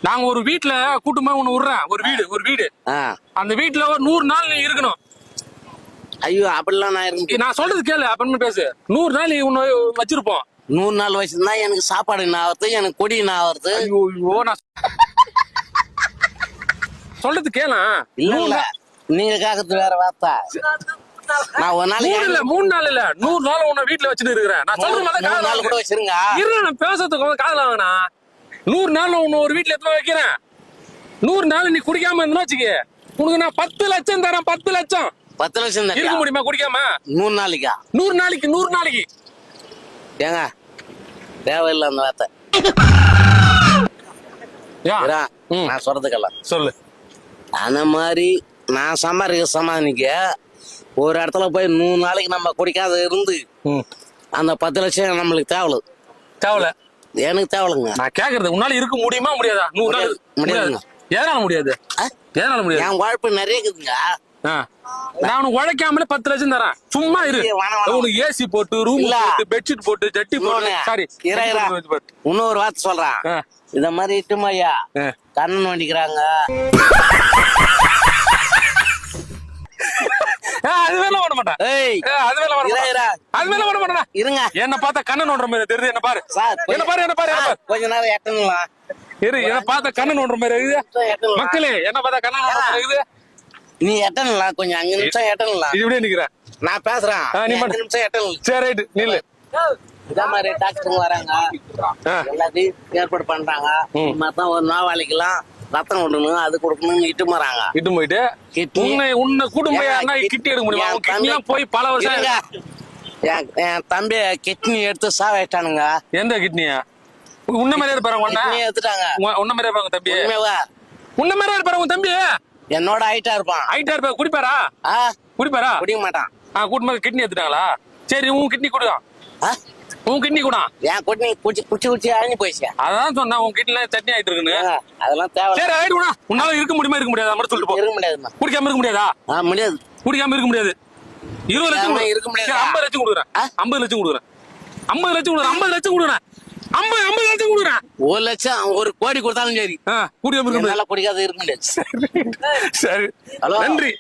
நாங்க ஒரு வீட்டுல கூட்டமா ஒண்ணு விடுறேன், ஒரு வீடு அந்த வீட்டுல ஒரு 100 நாள் நீ இருக்கணும். ஐயோ அப்படிலாம் நான் இருக்கு. நான் சொல்றது கேளு, அப்படின்னு பேசு. 100 நாள் நீ உன்னை வச்சிருப்போம். 100 நாள் வச்சிருந்தா எனக்கு சாப்பாடு என்ன ஆகுறது, எனக்கு கொடி என்ன ஆகுறது? ஐயோ நான் சொல்றது கேள. இல்ல நீங்க கேக்குறது வேற வார்த்தை. நான் ஒரு நாளைக்கு இல்ல 3 நாள் இல்ல 100 நாள் உன்னை வீட்டுல வச்சுட்டு இருக்கிறேன். நான் சொல்ற மாதிரி 3 நாள் கூட வச்சிருங்க. நான் பேசுறதுக்கு காதல வேணா. 100 நாள் உன்னை ஒரு வீட்டுல எத்தனை வைக்கிறேன். 100 நாள் நீ குடிக்காம இருந்தா வச்சுக்க, உனக்கு நான் 10 லட்சம் தரேன். 10 லட்சம் 10 லட்சம் இருக்க முடியுமா குடிக்காம? 100 நாளைக்கா? 100 நாளைக்கு. ஏங்க தேவையில்லை அந்த வார்த்தை. நான் சொல்றதுக்கெல்லாம் சொல்லு. அந்த மாதிரி நான் சம்பாதிக்க சமாளிக்க ஒரு இடத்துல போய் 100 நாளைக்கு நம்ம குடிக்காத இருந்து அந்த 10 லட்சம் நம்மளுக்கு தேவல. எனக்கு தேவலைங்க. நான் கேக்குறது உன்னால இருக்க முடியுமா முடியாதா? 100 நாள் முடியாதுங்க. எதனால முடியாது? என் வாழ்ப்பு நிறைய இருக்குதுங்க. நான் உனக்கு உழைக்காமலே 10 லட்சம் தரேன். சும்மா இரு. உனக்கு ஏசி போட்டு, ரூம் போட்டு, பெட்ஷீட் போட்டு, ஜட்டி போட்டு. சாரி இன்னொரு வார்த்தை சொல்றேன். இந்த மாதிரி இட்டுமாயா கண்ணன் வண்டிக்கிறாங்க. அது வேலை பண்ண மாட்டேன். அது வேலை பண்ண மாட்டேன். இருங்க, என்ன பார்த்தா கண்ணன் நோண்டுற மாதிரி தெரியுது. என்ன பாரு, என்ன பாரு. கொஞ்ச நேரம் எட்டணுங்களா? என்ன பார்த்தா கண்ணன் நோண்டுற மாதிரி இருக்குது. மக்களே என்ன பார்த்தா கண்ணன் நோண்டுற மாதிரி இருக்குது. நீ எட்டணுங்களா? கொஞ்சம் 5 நிமிஷம் எட்டணுங்களா? இப்படியே நிக்கிறேன். நான் பேசுறேன். 5 நிமிஷம் எட்டணும். சரி ரைட் நில்லு. இதே மாதிரி டாக்டருங்க வராங்க, எல்லாத்தையும் ஏற்பாடு பண்றாங்க. மொத்தம் ஒரு நோயாளிக்கெல்லாம் ரத்தம் விடணும், அது கொடுக்கணும். இட்டு போயிட்டு உன்னை குடும்பம் கிட்டி எடுக்க முடியுமா? போய் பல வருஷம் என் தம்பி கிட்னி எடுத்து சாவிட்டானுங்க. எந்த கிட்னியா? உன்ன மாதிரியே இருப்பாரு. எடுத்துட்டாங்க. உன்ன மாதிரியே இருப்பாங்க தம்பி. உன்ன மாதிரியே இருப்பாரு உன் தம்பி. என்னோட ஹைட்டா இருப்பான். குடிப்பாரா? குடிக்க மாட்டான். கூட்டு கிட்னி எடுத்துட்டாங்களா? சரி உன் கிட்னி கொடுக்கான். உன் கிட்னி கூட என் கிட்னி குச்சி அழிஞ்சு போயிடுச்சு. அதான் சொன்னா உன் கிட்னில சட்னி ஆயிட்டு இருக்குன்னு. அதெல்லாம் தேவை. சரி ஆயிடுவா. உன்னால இருக்க முடியுமா இருக்க முடியாதா மட்டும் சொல்லிட்டு போ. இருக்க முடியாதுமா. குடிக்காம இருக்க முடியாதா? முடியாது. குடிக்காம இருக்க முடியாது. 20 லட்சம் இருக்க முடியாது. 50 லட்சம் கொடுக்குறேன். 50 லட்சம் கொடுக்குறேன். 50 லட்சம் கொடுக்குறேன். 50 லட்சம் கொடுக்குறேன். 50 லட்சம் கொடுக்குறேன். 1 லட்சம் 1 கோடி கொடுத்தாலும் சரி குடிக்காம இருக்க முடியாது. குடிக்காத இருக்க முடியாது. சரி நன்றி.